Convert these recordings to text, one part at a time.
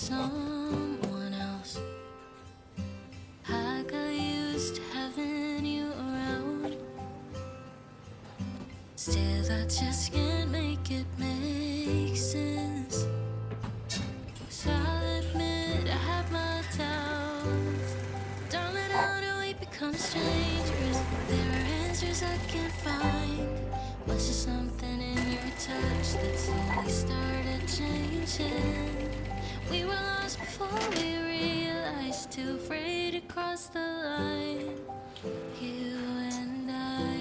someone else. I got used to having you around. Still, I just can't make it make sense. 'Cause I'll admit I have my doubts. Darling, how do we become strangers? There are answers I can't find. Was there something in your touch that slowly started changing? We were lost before we realized, too afraid to cross the line. You and I,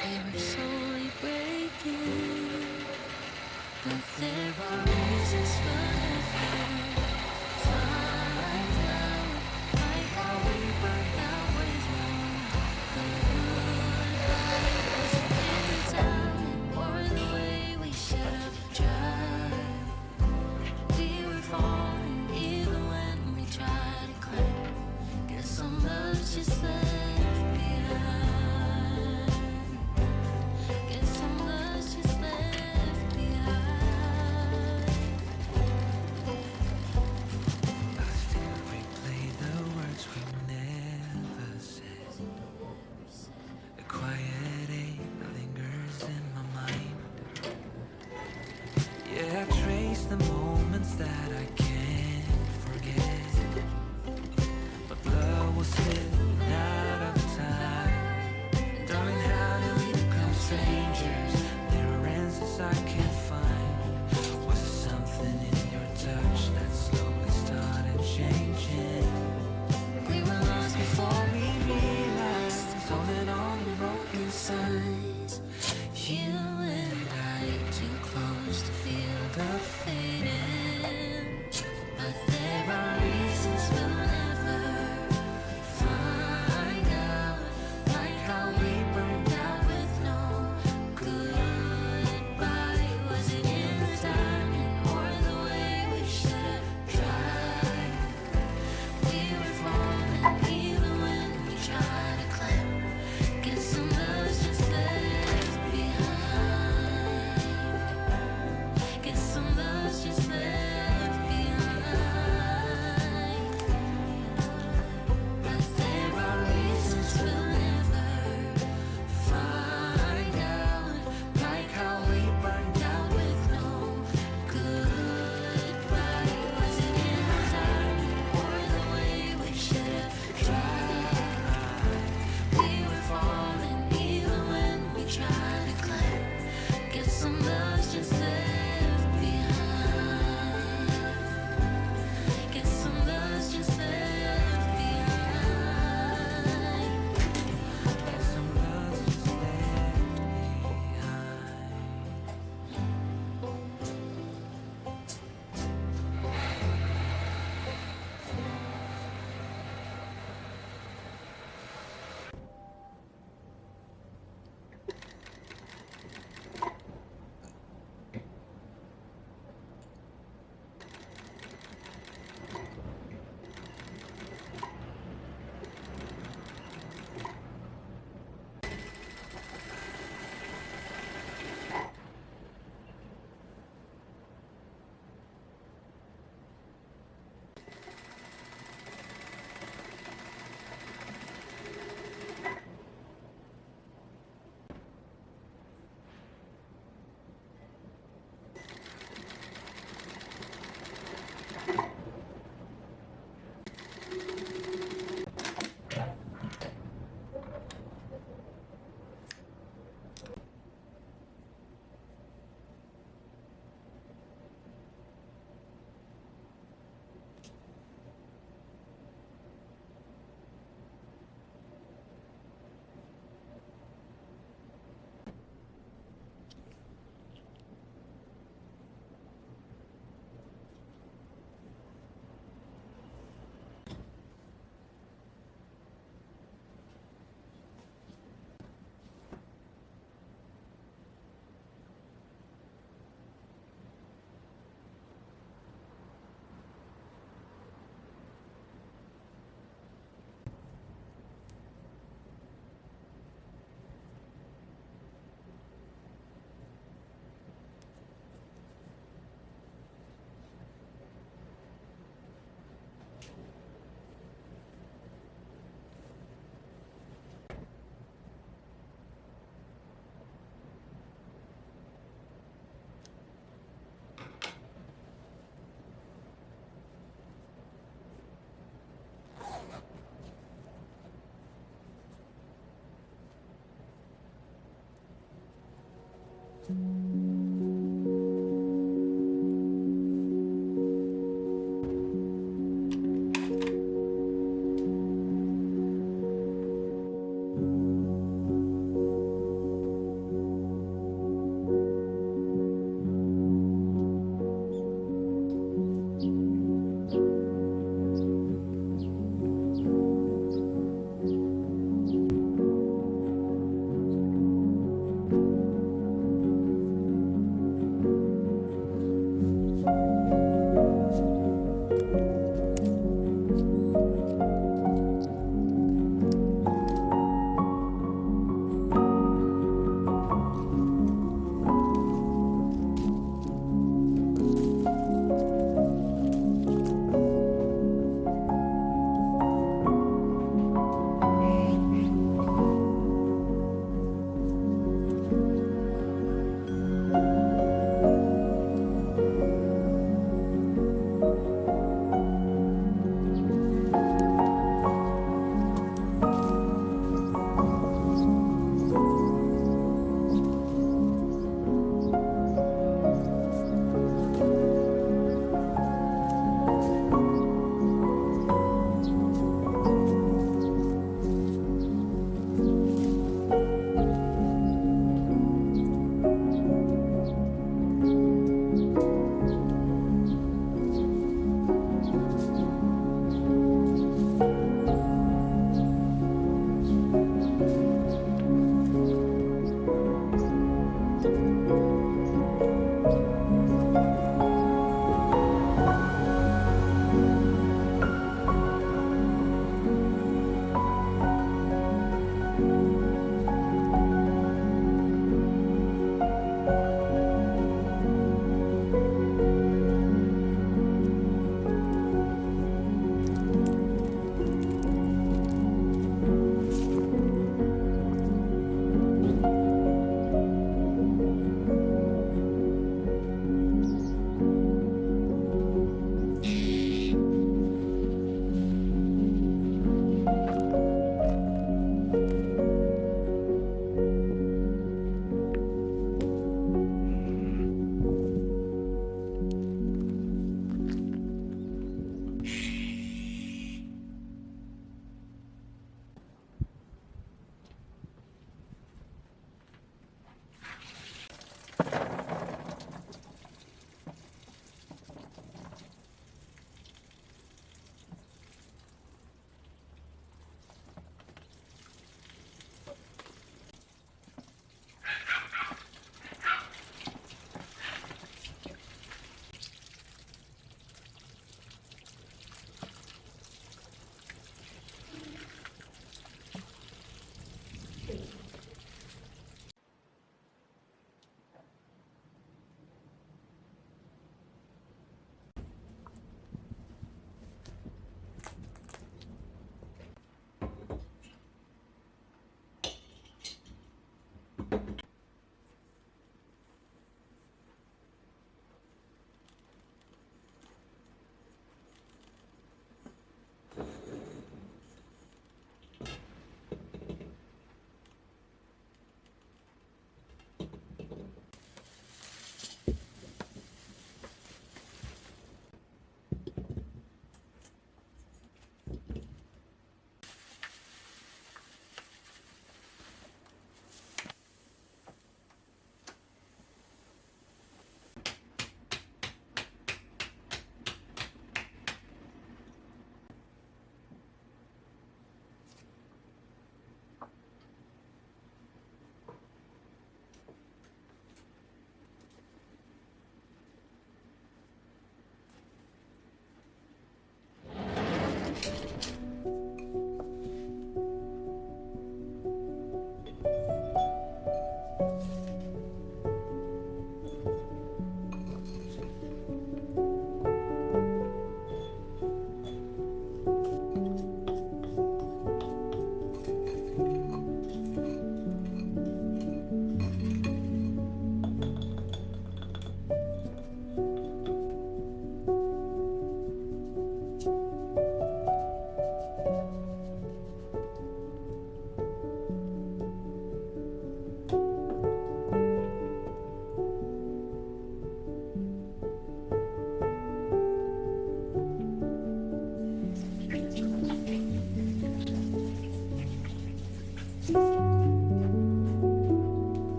we were slowly breaking. But there are reasons for never find out, like how we burned out with no goodbye. Was it in the timing or the way we should have tried? We were falling even when we tried to climb. Guess some love's just left behind. Guess some love's just left behind. I still replay the words we never said. The quiet ache lingers in my mind. Yeah, I trace the moments that I can't forget. But love was slipping out of time. Darling, how did we become strangers? There are answers I can't find. Was there something in your touch that slowly started changing? We were lost before we realized, Holding on to broken signs. You and I, too close to feel the fading. But there are reasons we'll never find out, like how we burned out with no goodbye. Was it in the timing or the way we should have tried? We were falling even when we tried to climb. Guess some love's just left behind.